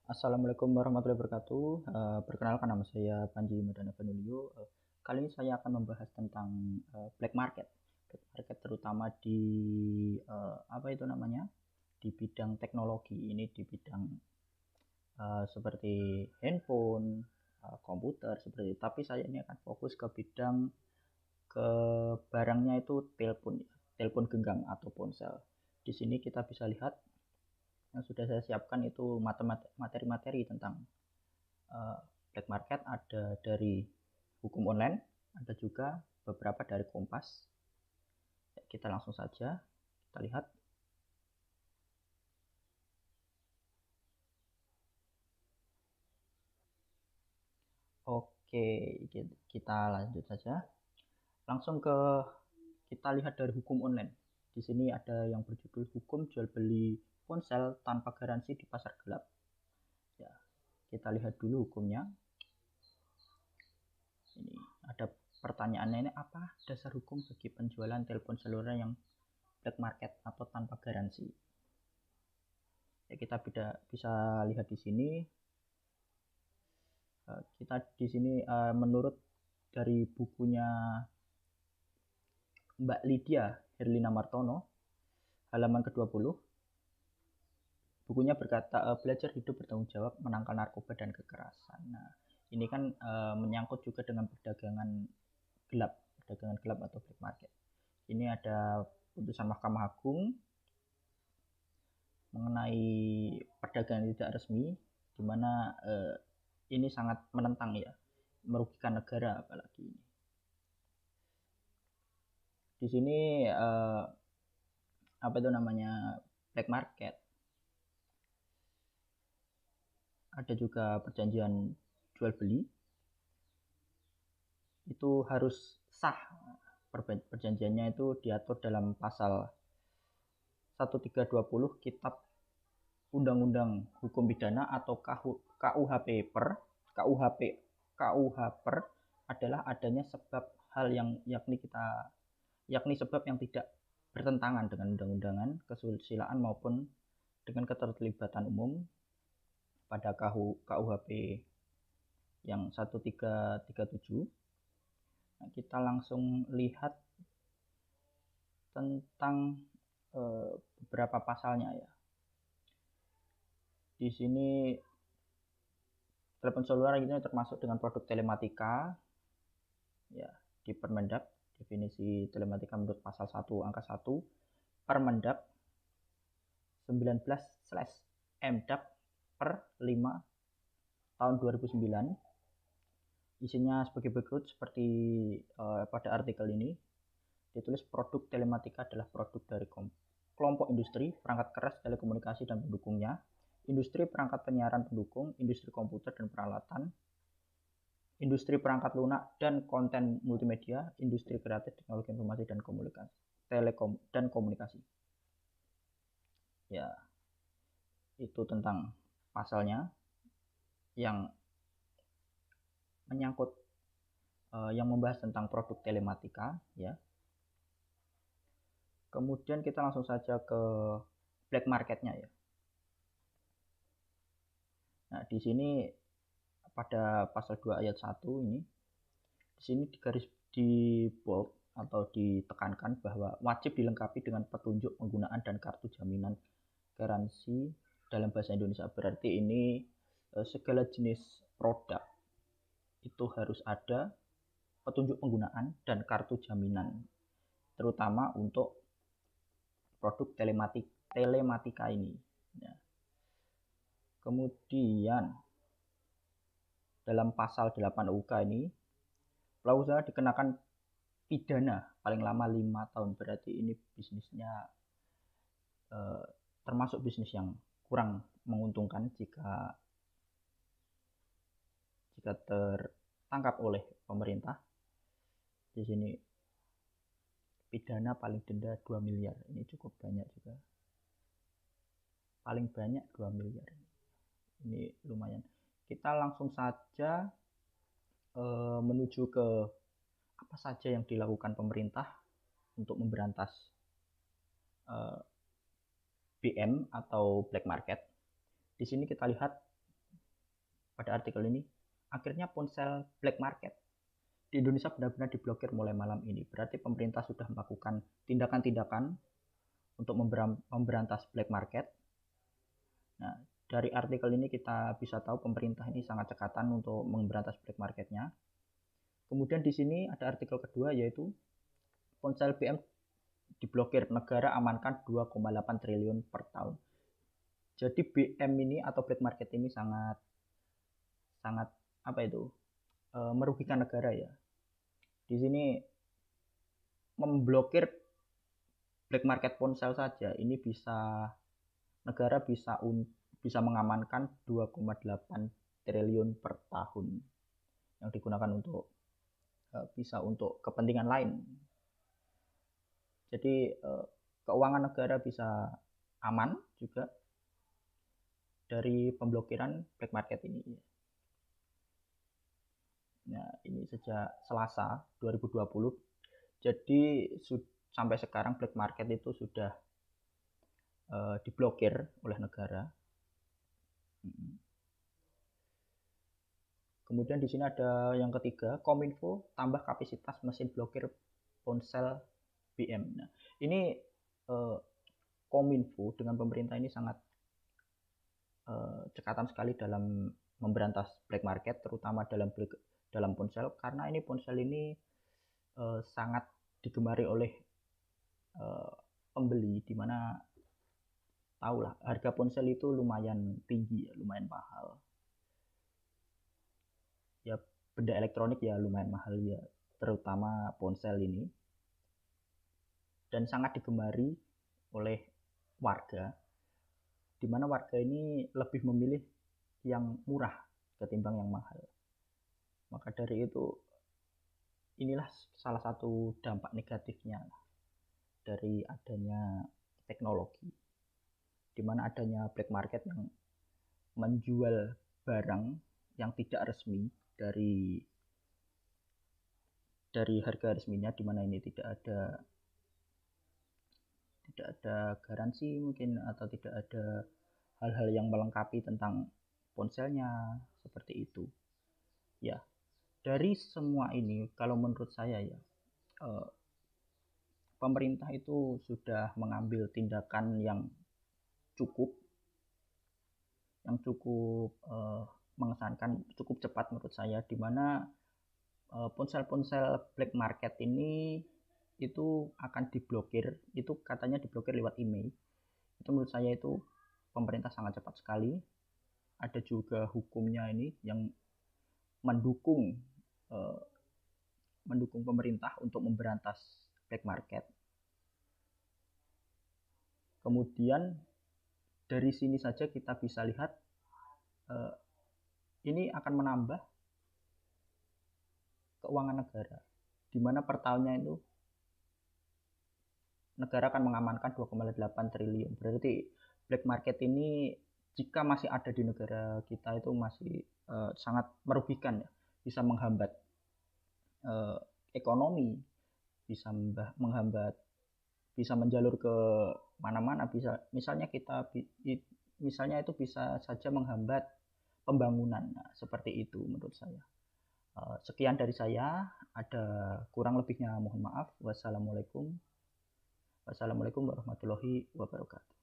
Assalamualaikum warahmatullahi wabarakatuh. Perkenalkan nama saya Panji Madana Vanulio. Kali ini saya akan membahas tentang black market. Black market terutama di apa itu namanya? Di bidang teknologi. Ini di bidang seperti handphone, komputer seperti itu. Tapi saya ini akan fokus ke bidang ke barangnya itu telepon, telepon genggam atau ponsel. Di sini kita bisa lihat yang sudah saya siapkan itu materi-materi tentang black market, ada dari hukum online, ada juga beberapa dari Kompas. Kita langsung saja kita lihat. Oke, kita lanjut saja. Langsung ke kita lihat dari hukum online. Di sini ada yang berjudul hukum jual beli ponsel tanpa garansi di pasar gelap. Ya, kita lihat dulu hukumnya. Ini ada pertanyaannya, ini apa dasar hukum bagi penjualan telepon seluler yang black market atau tanpa garansi? Ya, kita bisa lihat di sini. Kita di sini menurut dari bukunya Mbak Lydia Herlina Martono, halaman ke-20, bukunya berkata belajar hidup bertanggung jawab menangkal narkoba dan kekerasan. Nah, ini kan menyangkut juga dengan perdagangan gelap atau black market. Ini ada putusan Mahkamah Agung mengenai perdagangan tidak resmi, di mana ini sangat menentang ya, merugikan negara apalagi ini. Di sini apa itu namanya black market. Ada juga perjanjian jual beli. Itu harus sah. Perjanjiannya itu diatur dalam pasal 1320 Kitab Undang-Undang Hukum Pidana atau KUHP per adalah adanya sebab hal yang yakni sebab yang tidak bertentangan dengan undang-undangan, kesusilaan maupun dengan keterlibatan umum pada KUHP yang 1337. Nah, kita langsung lihat tentang beberapa pasalnya ya. Di sini telepon seluler ini termasuk dengan produk telematika ya, di Permendag definisi telematika menurut pasal 1 angka 1 Permendag 19/MDAP per 5 tahun 2009. Isinya sebagai berikut seperti pada artikel ini ditulis, produk telematika adalah produk dari kelompok industri perangkat keras telekomunikasi dan pendukungnya, industri perangkat penyiaran pendukung, industri komputer dan peralatan, industri perangkat lunak dan konten multimedia, industri kreatif teknologi informasi dan komunikasi, telekom dan komunikasi. Ya, itu tentang pasalnya yang menyangkut yang membahas tentang produk telematika ya. Kemudian kita langsung saja ke black marketnya ya. Nah, di sini pada pasal 2 ayat 1 ini, di sini di bold atau ditekankan bahwa wajib dilengkapi dengan petunjuk penggunaan dan kartu jaminan garansi dalam bahasa Indonesia. Berarti ini segala jenis produk itu harus ada petunjuk penggunaan dan kartu jaminan, terutama untuk produk telematika ini ya. Kemudian dalam pasal 8 UK ini, pelaku usaha dikenakan pidana paling lama 5 tahun. Berarti ini bisnisnya termasuk bisnis yang kurang menguntungkan jika tertangkap oleh pemerintah. Di sini pidana paling denda 2 miliar. Ini cukup banyak juga. Paling banyak 2 miliar. Ini lumayan. Kita langsung saja menuju ke apa saja yang dilakukan pemerintah untuk memberantas BM atau black market. Di sini kita lihat pada artikel ini, akhirnya ponsel black market di Indonesia benar-benar diblokir mulai malam ini. Berarti pemerintah sudah melakukan tindakan-tindakan untuk memberantas black market. Nah, dari artikel ini kita bisa tahu pemerintah ini sangat cekatan untuk memberantas black marketnya. Kemudian di sini ada artikel kedua, yaitu ponsel BM diblokir, negara amankan 2,8 triliun per tahun. Jadi BM ini atau black market ini sangat merugikan negara ya. Di sini memblokir black market ponsel saja ini negara bisa mengamankan 2,8 triliun per tahun yang digunakan untuk kepentingan lain. Jadi keuangan negara bisa aman juga dari pemblokiran black market ini. Nah, ini sejak Selasa 2020. Jadi sampai sekarang black market itu sudah diblokir oleh negara. Kemudian di sini ada yang ketiga, Kominfo tambah kapasitas mesin blokir ponsel BM. Nah, ini Kominfo dengan pemerintah ini sangat cekatan sekali dalam memberantas black market, terutama dalam ponsel, karena ini ponsel ini sangat digemari oleh pembeli, dimana tahulah harga ponsel itu lumayan tinggi ya, lumayan mahal ya, benda elektronik ya lumayan mahal ya, terutama ponsel ini, dan sangat digemari oleh warga, dimana warga ini lebih memilih yang murah ketimbang yang mahal. Maka dari itu inilah salah satu dampak negatifnya dari adanya teknologi, dimana adanya black market yang menjual barang yang tidak resmi dari harga resminya, dimana ini tidak ada garansi mungkin, atau tidak ada hal-hal yang melengkapi tentang ponselnya, seperti itu ya. Dari semua ini kalau menurut saya ya, pemerintah itu sudah mengambil tindakan yang cukup mengesankan, cukup cepat menurut saya, di mana ponsel-ponsel black market ini itu akan diblokir, itu katanya diblokir lewat email. Itu menurut saya itu pemerintah sangat cepat sekali. Ada juga hukumnya ini yang mendukung pemerintah untuk memberantas black market. Kemudian dari sini saja kita bisa lihat ini akan menambah keuangan negara, di mana per tahunnya itu negara akan mengamankan 2,8 triliun. Berarti black market ini jika masih ada di negara kita itu masih sangat merugikan ya, bisa menghambat ekonomi, bisa menghambat, bisa menjalur ke mana-mana, bisa misalnya itu bisa saja menghambat pembangunan. Nah, seperti itu menurut saya. Sekian dari saya, ada kurang lebihnya mohon maaf. Wassalamualaikum warahmatullahi wabarakatuh.